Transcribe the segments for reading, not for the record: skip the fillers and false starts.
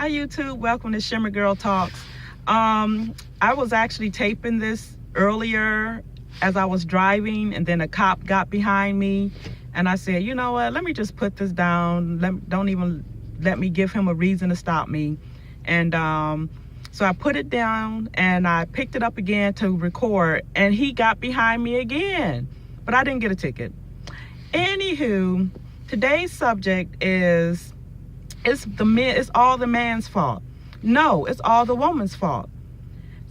Hi YouTube, welcome to Shimmer Girl Talks. I was actually taping this earlier as I was driving, and then a cop got behind me, and I said, you know what, let me just put this down. Don't even let me give him a reason to stop me. And so I put it down and I picked it up again to record, and he got behind me again, but I didn't get a ticket. Anywho, today's subject is, it's all the man's fault. No, it's all the woman's fault.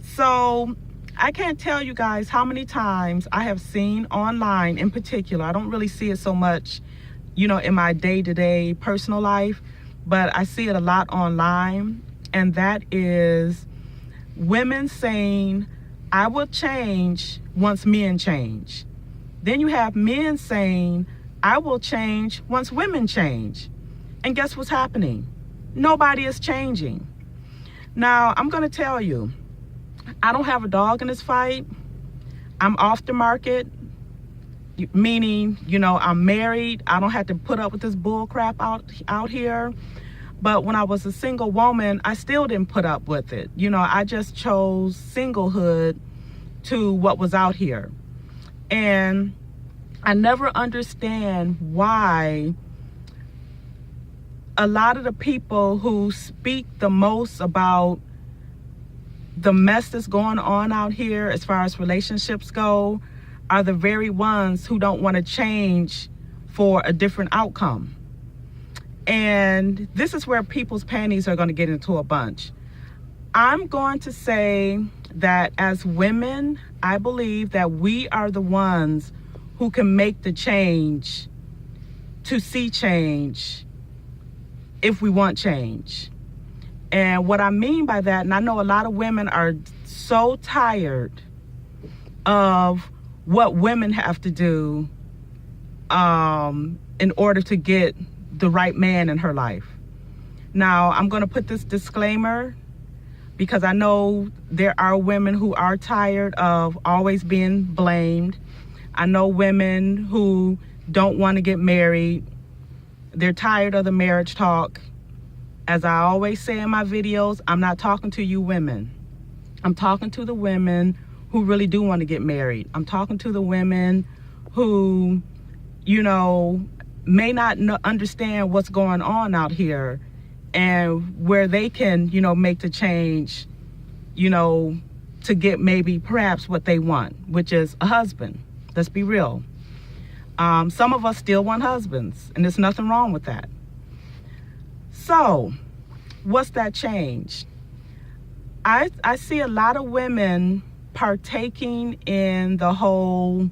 So I can't tell you guys how many times I have seen online, in particular. I don't really see it so much, in my day-to-day personal life, but I see it a lot online, and that is women saying, I will change once men change. Then you have men saying, I will change once women change. And guess what's happening? Nobody is changing. Now, I'm going to tell you, I don't have a dog in this fight. I'm off the market, meaning, I'm married. I don't have to put up with this bull crap out here. But when I was a single woman, I still didn't put up with it. I just chose singlehood to what was out here. And I never understand why a lot of the people who speak the most about the mess that's going on out here as far as relationships go are the very ones who don't want to change for a different outcome. And this is where people's panties are going to get into a bunch. I'm going to say that as women, I believe that we are the ones who can make the change to see change if we want change. And what I mean by that, and I know a lot of women are so tired of what women have to do in order to get the right man in her life. Now, I'm going to put this disclaimer because I know there are women who are tired of always being blamed. I know women who don't want to get married. They're tired of the marriage talk. As I always say in my videos, I'm not talking to you women. I'm talking to the women who really do want to get married. I'm talking to the women who, may not understand what's going on out here and where they can, make the change, to get maybe perhaps what they want, which is a husband. Let's be real. Some of us still want husbands, and there's nothing wrong with that. So, what's that change? I see a lot of women partaking in the whole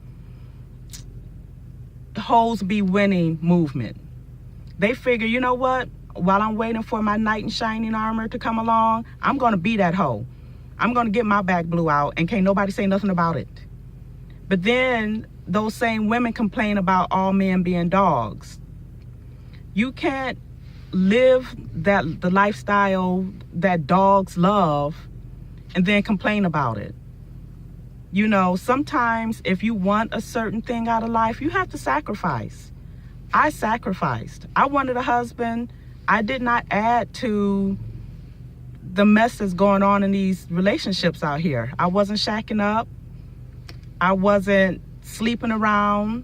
hoes be winning movement. They figure, you know what? While I'm waiting for my knight in shining armor to come along, I'm going to be that hoe. I'm going to get my back blew out, and can't nobody say nothing about it. But then those same women complain about all men being dogs. You can't live the lifestyle that dogs love and then complain about it. Sometimes if you want a certain thing out of life, you have to sacrifice. I sacrificed. I wanted a husband. I did not add to the mess that's going on in these relationships out here. I wasn't shacking up. I wasn't sleeping around.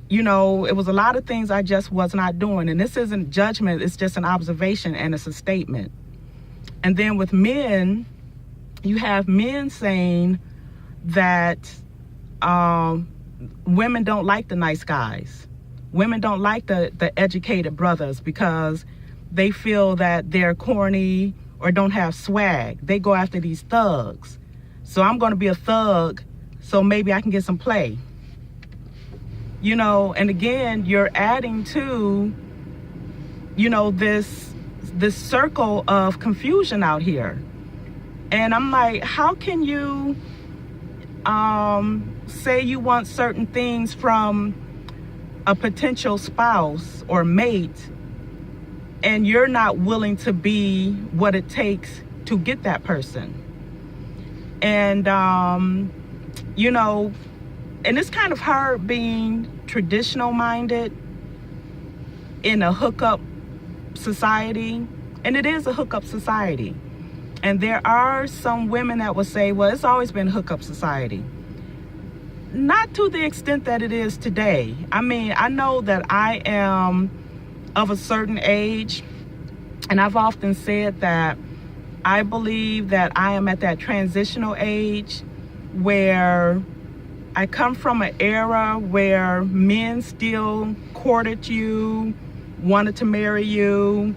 It was a lot of things I just was not doing. And this isn't judgment, it's just an observation, and it's a statement. And then with men, you have men saying that women don't like the nice guys. Women don't like the educated brothers because they feel that they're corny or don't have swag. They go after these thugs. So I'm going to be a thug so maybe I can get some play. And again, you're adding to, this circle of confusion out here. And I'm like, how can you say you want certain things from a potential spouse or mate, and you're not willing to be what it takes to get that person? And, and it's kind of hard being traditional minded in a hookup society And it is a hookup society. And there are some women that will say, well, it's always been a hookup society. Not to the extent that it is today. I mean, I know that I am of a certain age, and I've often said that I believe that I am at that transitional age where I come from an era where men still courted you, wanted to marry you,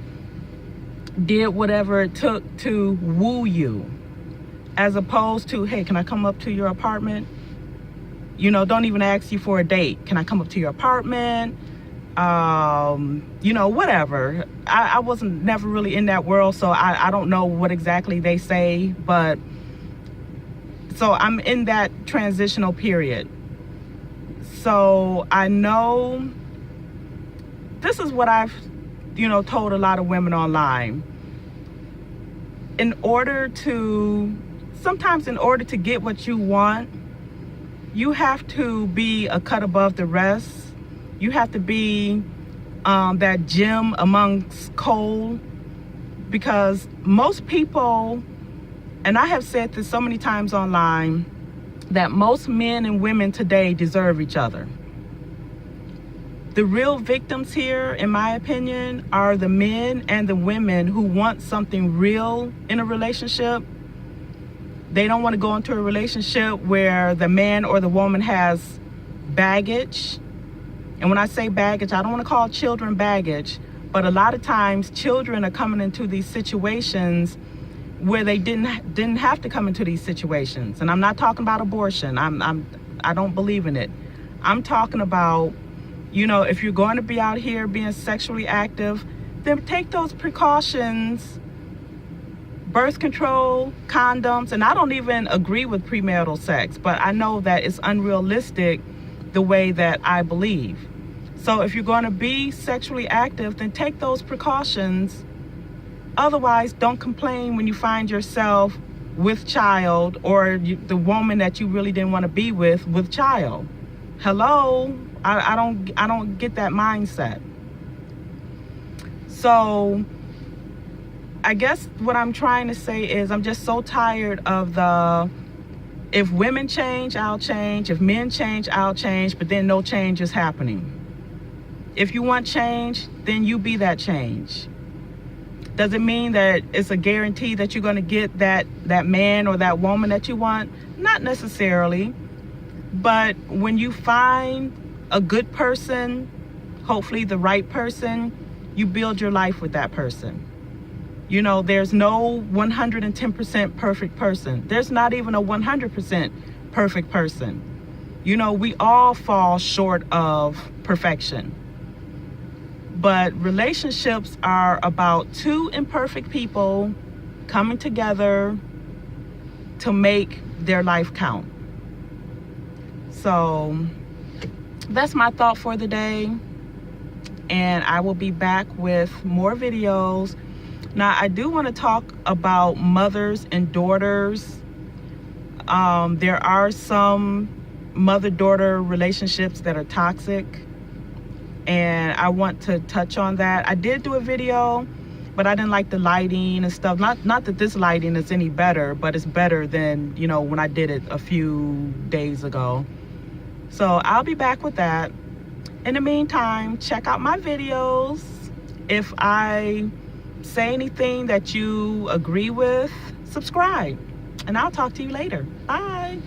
did whatever it took to woo you, as opposed to, hey, can I come up to your apartment? You know, don't even ask you for a date. Can I come up to your apartment? You know, whatever. I wasn't never really in that world, so I don't know what exactly they say, but so I'm in that transitional period. So I know this is what I've, you know, told a lot of women online. Sometimes in order to get what you want, you have to be a cut above the rest. You have to be that gem amongst coal, because most people, and I have said this so many times online, that most men and women today deserve each other. The real victims here, in my opinion, are the men and the women who want something real in a relationship. They don't want to go into a relationship where the man or the woman has baggage. And when I say baggage, I don't want to call children baggage, but a lot of times children are coming into these situations where they didn't have to come into these situations. And I'm not talking about abortion. I don't believe in it. I'm talking about, you know, if you're going to be out here being sexually active, then take those precautions. Birth control, condoms, and I don't even agree with premarital sex, but I know that it's unrealistic the way that I believe. So if you're going to be sexually active, then take those precautions. Otherwise, don't complain when you find yourself with child, or the woman that you really didn't want to be with child. Hello? I don't get that mindset. So I guess what I'm trying to say is I'm just so tired of if women change, I'll change. If men change, I'll change. But then no change is happening. If you want change, then you be that change. Does it mean that it's a guarantee that you're going to get that man or that woman that you want? Not necessarily. But when you find a good person, hopefully the right person, you build your life with that person. You know, there's no 110% perfect person. There's not even a 100% perfect person. You know, we all fall short of perfection. But relationships are about two imperfect people coming together to make their life count. So that's my thought for the day. And I will be back with more videos. Now, I do want to talk about mothers and daughters. There are some mother-daughter relationships that are toxic, and I want to touch on that. I did do a video, but I didn't like the lighting and stuff. Not that this lighting is any better, but it's better than, you know, when I did it a few days ago. So I'll be back with that. In the meantime, check out my videos. If I say anything that you agree with, subscribe, and I'll talk to you later. Bye.